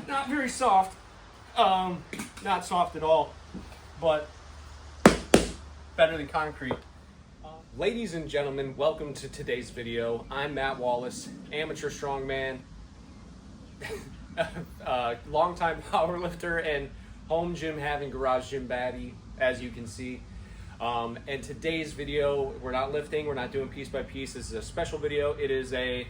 Not very soft. Not soft at all, but better than concrete. Ladies and gentlemen, welcome to today's video. I'm Matt Wallace, amateur strongman, longtime powerlifter, and home gym having garage gym baddie, as you can see. And today's video, we're not lifting, we're not doing piece by piece. This is a special video. It is a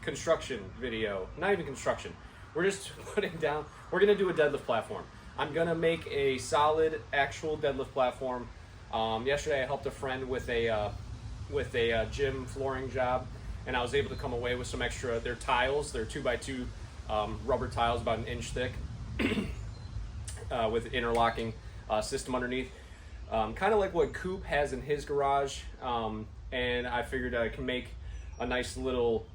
construction video. Not even construction. We're just putting down, we're gonna do a deadlift platform. I'm gonna make a solid actual deadlift platform. Yesterday I helped a friend with a gym flooring job, and I was able to come away with some extra, they're tiles, they're 2x2 rubber tiles about 1 inch thick with interlocking system underneath. Kind of like what Coop has in his garage, and I figured I can make a nice little,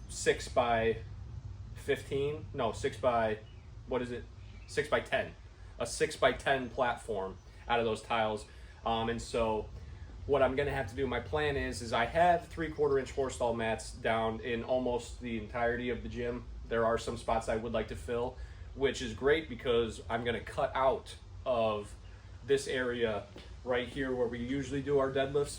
6 by 15, no, 6 by, what is it? 6 by 10, a 6 by 10 platform out of those tiles. And so what I'm gonna have to do, my plan is I have 3/4 inch horse stall mats down in almost the entirety of the gym. There are some spots I would like to fill, which is great because I'm gonna cut out of this area right here where we usually do our deadlifts.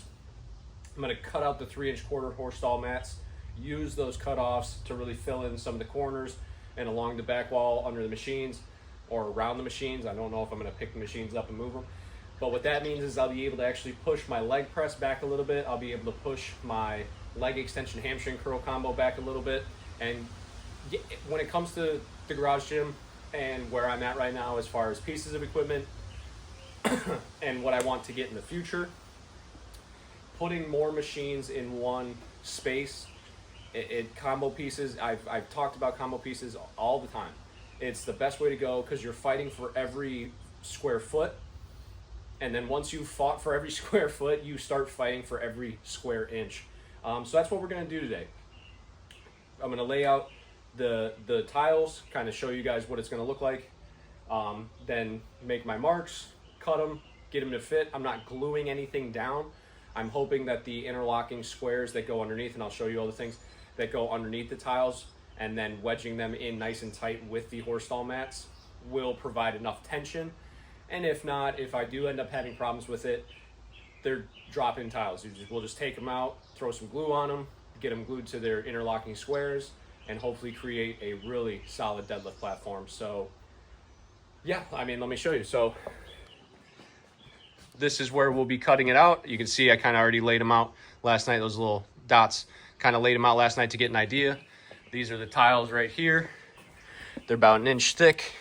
I'm gonna cut out the 3/4 horse stall mats, use those cutoffs to really fill in some of the corners and along the back wall under the machines or around the machines. I don't know if I'm gonna pick the machines up and move them. But what that means is I'll be able to actually push my leg press back a little bit. I'll be able to push my leg extension hamstring curl combo back a little bit. And when it comes to the garage gym and where I'm at right now as far as pieces of equipment and what I want to get in the future, putting more machines in one space, combo pieces, I've talked about combo pieces all the time. It's the best way to go because you're fighting for every square foot. And then once you've fought for every square foot, you start fighting for every square inch. So that's what we're gonna do today. I'm gonna lay out the tiles, kind of show you guys what it's gonna look like. Then make my marks, cut them, get them to fit. I'm not gluing anything down. I'm hoping that the interlocking squares that go underneath, and I'll show you all the things that go underneath the tiles, and then wedging them in nice and tight with the horse stall mats will provide enough tension. And if not, if I do end up having problems with it, they're drop-in tiles. We'll just take them out, throw some glue on them, get them glued to their interlocking squares, and hopefully create a really solid deadlift platform. So yeah, let me show you. So this is where we'll be cutting it out. You can see I kind of already laid them out last night. Those little dots, kind of laid them out last night to get an idea. These are the tiles right here. They're about 1 inch thick.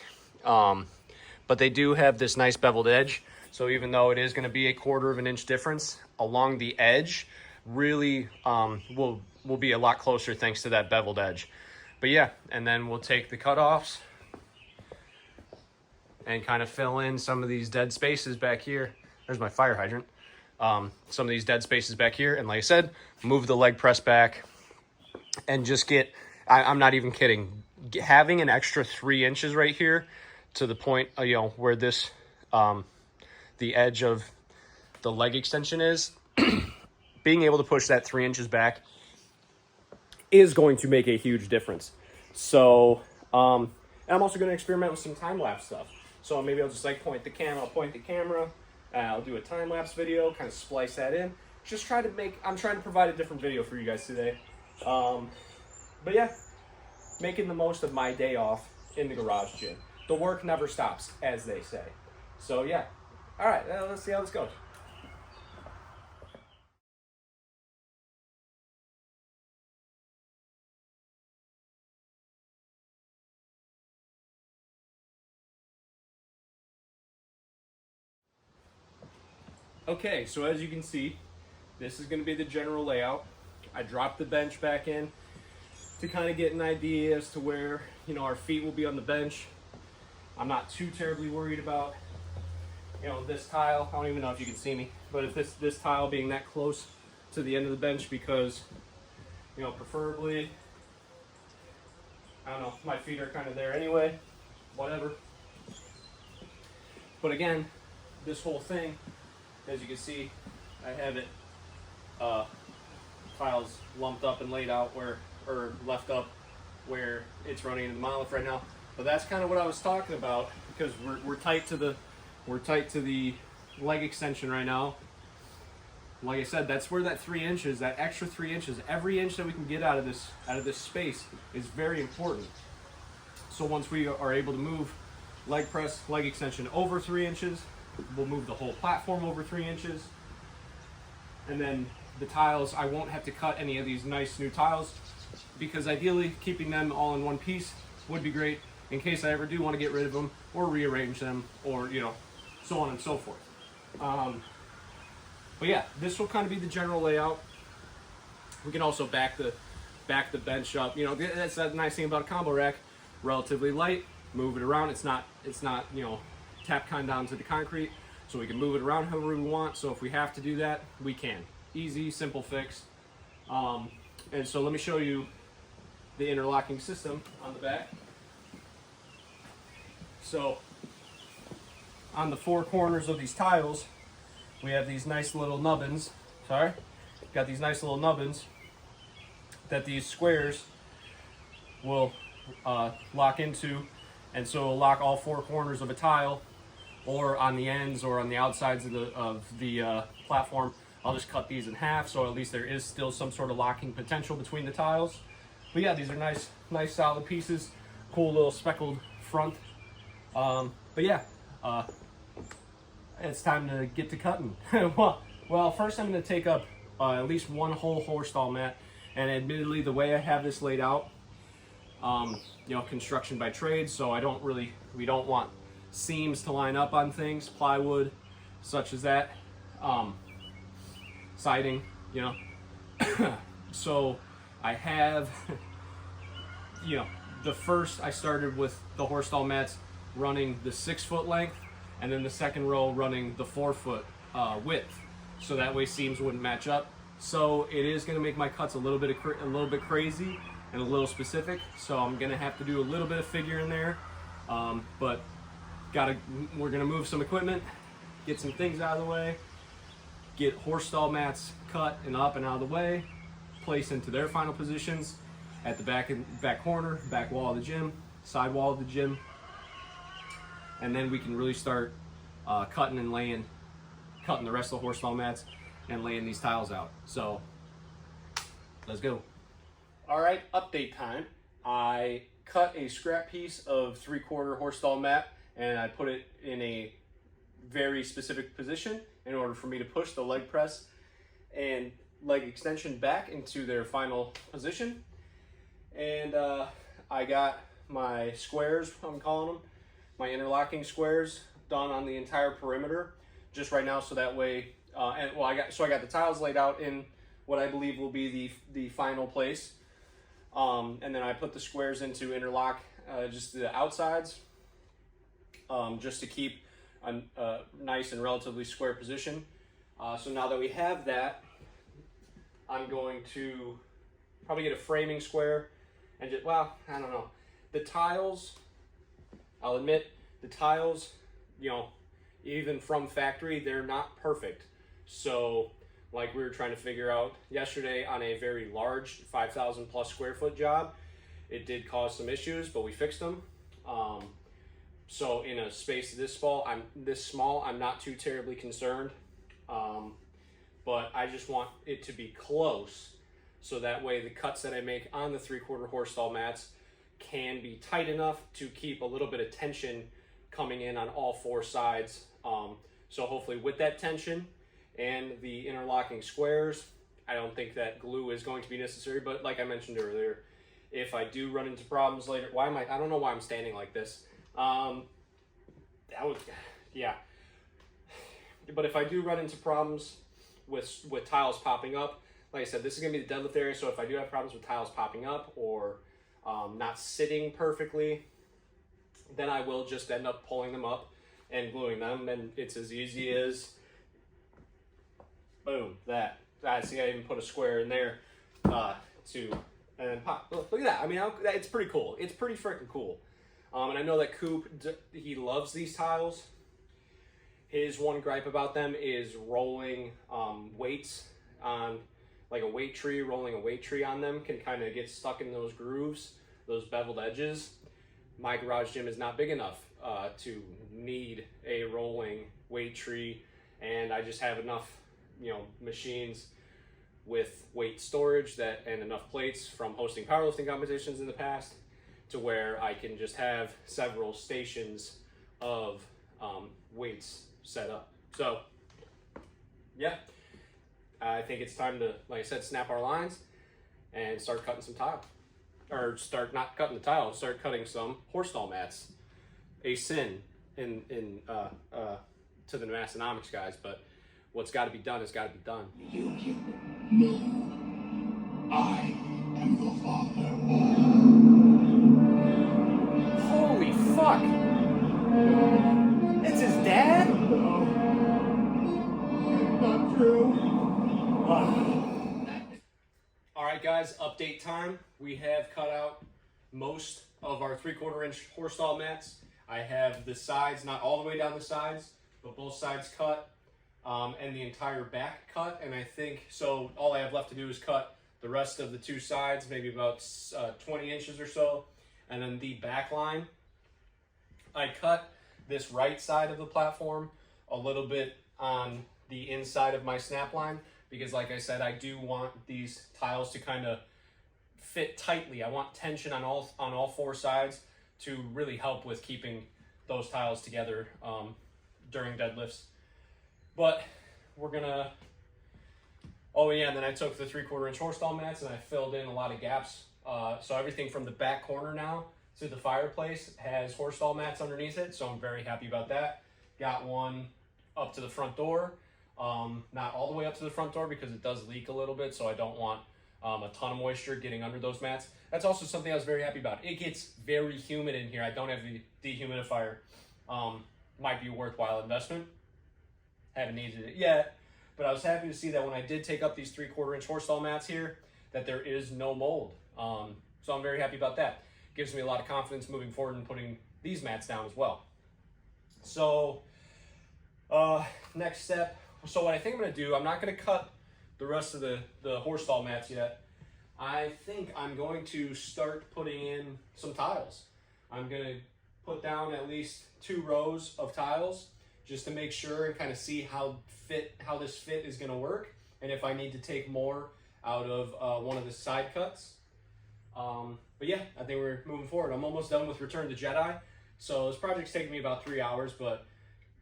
But they do have this nice beveled edge. So even though it is gonna be 1/4 of an inch difference along the edge, really will be a lot closer thanks to that beveled edge. But yeah, and then we'll take the cutoffs and kind of fill in some of these dead spaces back here. There's my fire hydrant. Some of these dead spaces back here. And like I said, move the leg press back and just get, I'm not even kidding, having an extra 3 inches right here to the point, where this, the edge of the leg extension is, being able to push that 3 inches back is going to make a huge difference. So, and I'm also going to experiment with some time-lapse stuff. So maybe I'll just point the camera, I'll do a time-lapse video, kind of splice that in. Just I'm trying to provide a different video for you guys today. But yeah, making the most of my day off in the garage gym. The work never stops, as they say. So yeah, all right, let's see how this goes. Okay, so as you can see, this is gonna be the general layout. I dropped the bench back in to kind of get an idea as to where, our feet will be on the bench. I'm not too terribly worried about, this tile. I don't even know if you can see me, but if this tile being that close to the end of the bench, because, preferably, I don't know, my feet are kind of there anyway, whatever. But again, this whole thing, as you can see, I have it files lumped up and laid out or left up where it's running into the monolith right now. But that's kind of what I was talking about, because we're tight to the leg extension right now. Like I said, that's where that 3 inches, that extra 3 inches, every inch that we can get out of this space is very important. So once we are able to move leg press, leg extension over 3 inches, we'll move the whole platform over 3 inches. And then the tiles, I won't have to cut any of these nice new tiles, because ideally keeping them all in one piece would be great in case I ever do want to get rid of them or rearrange them, or so on and so forth. But yeah, this will kind of be the general layout. We can also back the bench up. That's the nice thing about a combo rack. Relatively light, move it around. It's not tap kind down to the concrete, so we can move it around however we want. So if we have to do that, we can. Easy, simple fix. And so let me show you the interlocking system on the back. So on the 4 corners of these tiles, we have these nice little nubbins. Got these nice little nubbins that these squares will lock into, and so it'll lock all 4 corners of a tile, or on the ends or on the outsides of the platform. I'll just cut these in half, so at least there is still some sort of locking potential between the tiles. But yeah, these are nice solid pieces. Cool little speckled front. But yeah, it's time to get to cutting. well, first I'm going to take up at least 1 whole horse stall mat, and admittedly, the way I have this laid out, construction by trade, so we don't want seams to line up on things, plywood, such as that, siding, So I have, I started with the horse stall mats running the 6 foot length, and then the second row running the 4 foot width, so that way seams wouldn't match up. So it is going to make my cuts a little bit crazy and a little specific, so I'm going to have to do a little bit of figure in there, but we're going to move some equipment, get some things out of the way, get horse stall mats cut and up and out of the way, place into their final positions at the back corner, back wall of the gym, side wall of the gym, and then we can really start cutting the rest of the horse stall mats and laying these tiles out. So let's go. All right, update time. I cut a scrap piece of 3/4 horse stall mat, and I put it in a very specific position in order for me to push the leg press and leg extension back into their final position. And I got my squares, I'm calling them, my interlocking squares, done on the entire perimeter just right now, so that way, I got the tiles laid out in what I believe will be the final place. And then I put the squares into interlock just the outsides, just to keep a nice and relatively square position. So now that we have that, I'm going to probably get a framing square and I don't know. The tiles, I'll admit, the tiles, even from factory, they're not perfect. So like we were trying to figure out yesterday on a very large 5,000 plus square foot job, it did cause some issues, but we fixed them. So in a space this small, I'm not too terribly concerned. But I just want it to be close, so that way the cuts that I make on the 3/4 horse stall mats can be tight enough to keep a little bit of tension coming in on all 4 sides. So hopefully with that tension and the interlocking squares, I don't think that glue is going to be necessary. But like I mentioned earlier, if I do run into problems later, I don't know why I'm standing like this. But if I do run into problems with tiles popping up, like I said, this is going to be the deadlift area, so if I do have problems with tiles popping up or not sitting perfectly, then I will just end up pulling them up and gluing them, and it's as easy as boom, that. I see I even put a square in there and then pop. Look at that. I mean, it's pretty cool. It's pretty freaking cool. And I know that Coop, he loves these tiles. His one gripe about them is rolling weights on, like a weight tree, rolling a weight tree on them can kind of get stuck in those grooves those beveled edges, my garage gym is not big enough to need a rolling weight tree, and I just have enough, machines with weight storage and enough plates from hosting powerlifting competitions in the past to where I can just have several stations of weights set up. So yeah, I think it's time to, like I said, snap our lines and start cutting some tile. Or start not cutting the tile, start cutting some horse stall mats. A sin to the Massonomics guys, but what's got to be done has got to be done. You know, I am the Father. Holy fuck! It's his dad? No, not true. Alright guys, update time. We have cut out most of our 3/4 inch horse stall mats. I have the sides, not all the way down the sides, but both sides cut, and the entire back cut. And I think, so all I have left to do is cut the rest of the two sides, maybe about 20 inches or so. And then the back line, I cut this right side of the platform a little bit on the inside of my snap line, because like I said, I do want these tiles to kind of fit tightly. I want tension on all four sides to really help with keeping those tiles together during deadlifts. But we're gonna, oh yeah, and then I took the 3/4 inch horse stall mats and I filled in a lot of gaps. So everything from the back corner now to the fireplace has horse stall mats underneath it, so I'm very happy about that. Got one up to the front door. Not all the way up to the front door because it does leak a little bit, so I don't want a ton of moisture getting under those mats. That's also something I was very happy about. It gets very humid in here. I don't have the dehumidifier. Might be a worthwhile investment. Haven't needed it yet, but I was happy to see that when I did take up these 3/4 inch horse stall mats here, that there is no mold. So I'm very happy about that. Gives me a lot of confidence moving forward and putting these mats down as well. So next step. So what I think I'm gonna do, I'm not gonna cut the rest of the horse stall mats yet. I think I'm going to start putting in some tiles. I'm gonna put down at least 2 rows of tiles just to make sure and kind of see how this fit is gonna work, and if I need to take more out of one of the side cuts. But yeah, I think we're moving forward. I'm almost done with Return to Jedi. So this project's taking me about 3 hours, but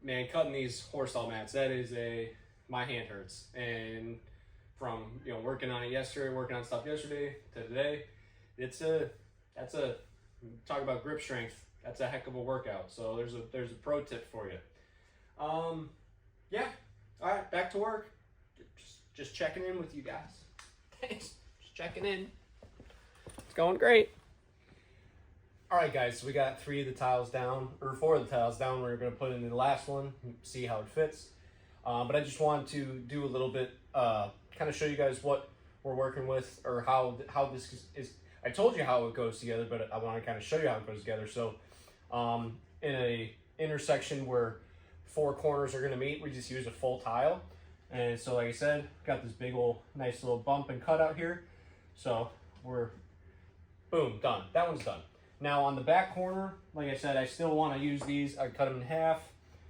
man, cutting these horse stall mats, that is my hand hurts. And from, working on it yesterday, working on stuff yesterday to today, talk about grip strength. That's a heck of a workout. So there's a pro tip for you. Yeah. All right, back to work. Just checking in with you guys. Thanks. Just checking in. It's going great. All right, guys, so we got 4 of the tiles down. We're going to put in the last one, see how it fits. But I just wanted to do a little bit, kind of show you guys what we're working with, or how this is. I told you how it goes together, but I want to kind of show you how it goes together. So in a intersection where 4 corners are going to meet, we just use a full tile. And so like I said, got this big old nice little bump and cut out here. So we're, boom, done. That one's done. Now on the back corner, like I said, I still want to use these. I cut them in half,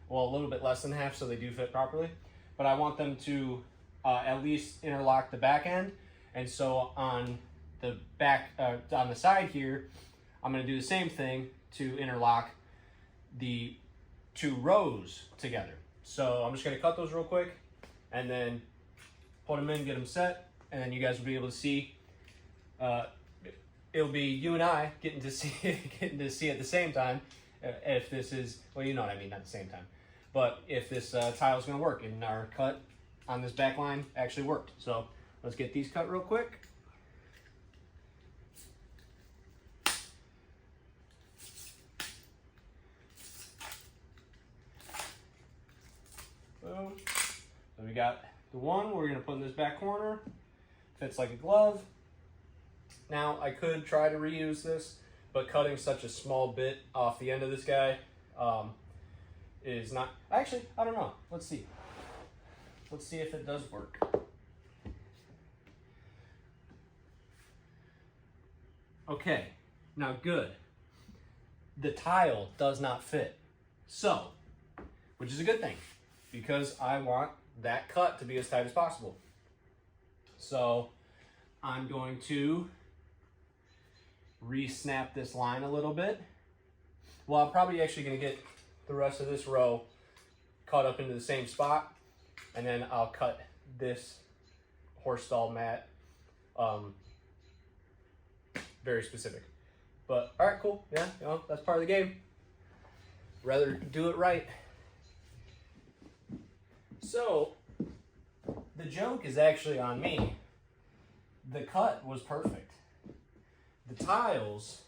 well, a little bit less than half so they do fit properly. But I want them to at least interlock the back end. And so on the back, on the side here, I'm going to do the same thing to interlock the 2 rows together. So I'm just going to cut those real quick and then put them in, get them set, and then you guys will be able to see. It'll be you and I getting to see at the same time if this is, well, you know what I mean, not at the same time, but if this tile is going to work and our cut on this back line actually worked. So let's get these cut real quick. Boom. So we got the one we're going to put in this back corner. Fits like a glove. Now, I could try to reuse this, but cutting such a small bit off the end of this guy is not... Actually, I don't know. Let's see. Let's see if it does work. Okay. Now, good. The tile does not fit. So, which is a good thing because I want that cut to be as tight as possible. So, I'm going to re-snap this line a little bit. Well, I'm probably actually going to get the rest of this row cut up into the same spot, and then I'll cut this horse stall mat very specific. But all right, cool. Yeah, you know, that's part of the game. Rather do it right. So the joke is actually on me. The cut was perfect. The tiles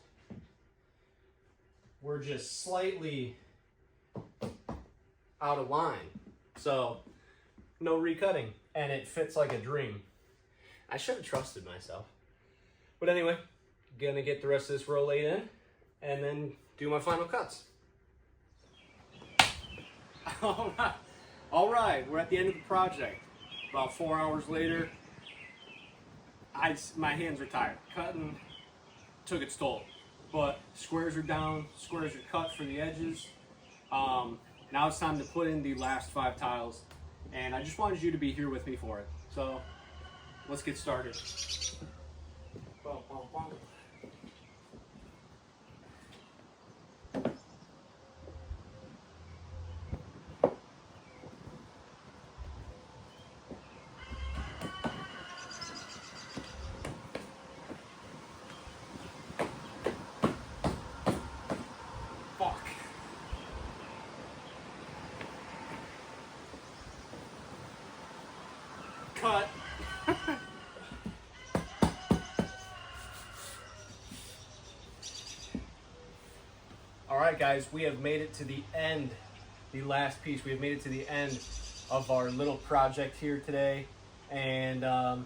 were just slightly out of line. So no recutting, and it fits like a dream. I should have trusted myself. But anyway, gonna get the rest of this row laid in and then do my final cuts. All right, we're at the end of the project. About 4 hours later, my hands are tired. Cutting took its toll, but squares are down, squares are cut for the edges. Now it's time to put in the last 5 tiles, and I just wanted you to be here with me for it. So let's get started. Boom, boom, boom. Cut. All right, guys, we have made it to the end, the last piece. We have made it to the end of our little project here today. And all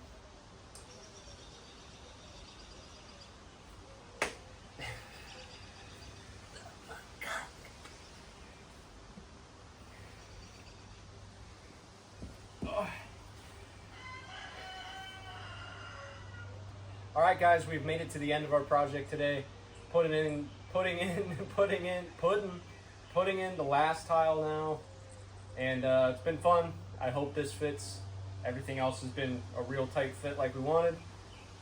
right, guys, we've made it to the end of our project today. Putting in the last tile now, and it's been fun. I hope this fits. Everything else has been a real tight fit like we wanted.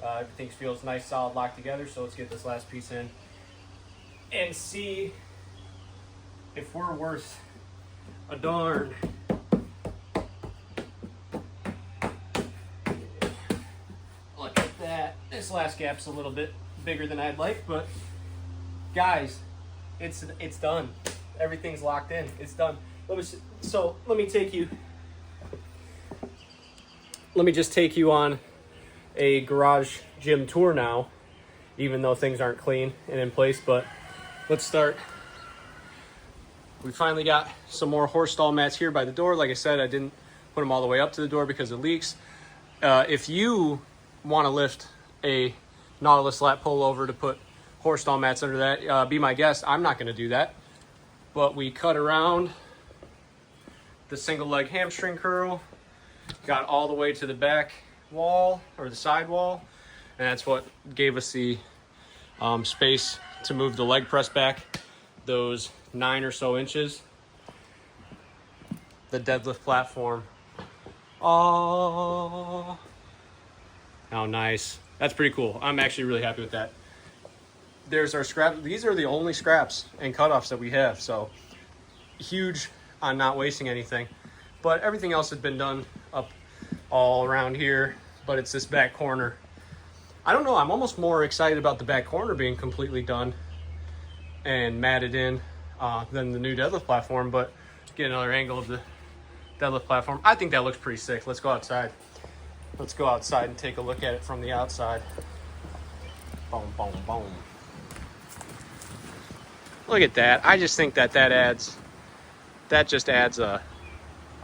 Everything feels nice, solid, locked together. So let's get this last piece in and see if we're worth a darn. Look at that. This last gap's a little bit bigger than I'd like, but guys, it's done. Everything's locked in. It's done. Let me just take you on a garage gym tour now, even though things aren't clean and in place. But let's start. We finally got some more horse stall mats here by the door. Like I said, I didn't put them all the way up to the door because of leaks. If you want to lift a Nautilus lat pull over to put horse stall mats under that, be my guest. I'm not going to do that. But we cut around the single leg hamstring curl, got all the way to the back wall or the side wall, and that's what gave us the space to move the leg press back those 9 or so inches. The deadlift platform. Oh, how nice. That's pretty cool. I'm actually really happy with that. There's our scrap. These are the only scraps and cutoffs that we have. So huge on not wasting anything. But everything else had been done up all around here. But it's this back corner. I don't know. I'm almost more excited about the back corner being completely done and matted in than the new deadlift platform. But get another angle of the deadlift platform. I think that looks pretty sick. Let's go outside. Let's go outside and take a look at it from the outside. Boom, boom, boom. Look at that. I just think that just adds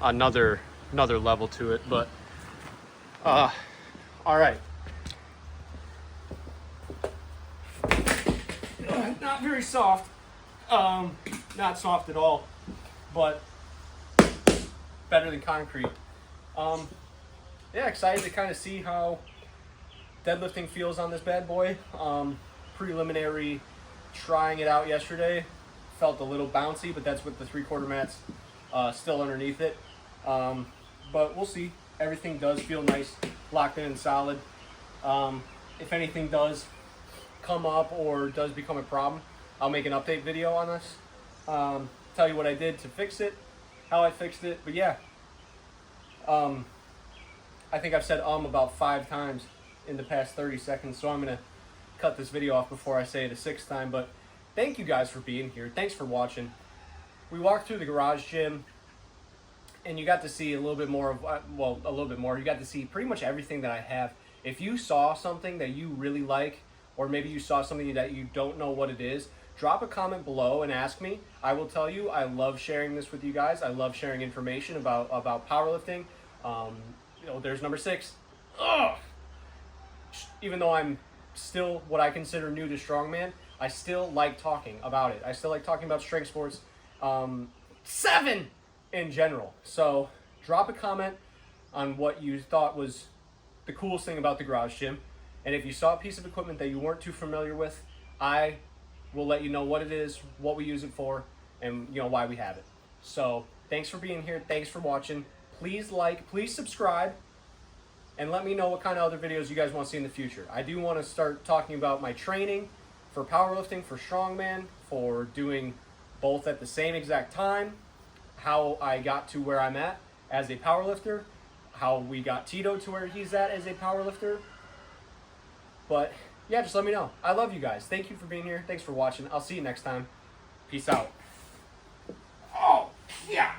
another level to it. But all right. Not very soft. Not soft at all, but better than concrete. Yeah, excited to kind of see how deadlifting feels on this bad boy. preliminary trying it out yesterday. Felt a little bouncy, but that's with the 3/4 mats still underneath it. But we'll see. Everything does feel nice, locked in and solid. If anything does come up or does become a problem, I'll make an update video on this. Tell you what I did to fix it, how I fixed it. But yeah, I think I've said about 5 times in the past 30 seconds, so I'm going to cut this video off before I say it a 6th time. But thank you guys for being here. Thanks for watching. We walked through the garage gym, and you got to see a little bit more of, well, a little bit more. You got to see pretty much everything that I have. If you saw something that you really like, or maybe you saw something that you don't know what it is, drop a comment below and ask me. I will tell you, I love sharing this with you guys. I love sharing information about powerlifting. There's number 6. Ugh! Even though I'm still what I consider new to strongman, I still like talking about it. I still like talking about strength sports, 7 in general. So drop a comment on what you thought was the coolest thing about the garage gym. And if you saw a piece of equipment that you weren't too familiar with, I will let you know what it is, what we use it for, and why we have it. So thanks for being here. Thanks for watching. Please like, please subscribe, and let me know what kind of other videos you guys want to see in the future. I do want to start talking about my training for powerlifting, for strongman, for doing both at the same exact time, how I got to where I'm at as a powerlifter, how we got Tito to where he's at as a powerlifter. But yeah, just let me know. I love you guys. Thank you for being here. Thanks for watching. I'll see you next time. Peace out. Oh, yeah.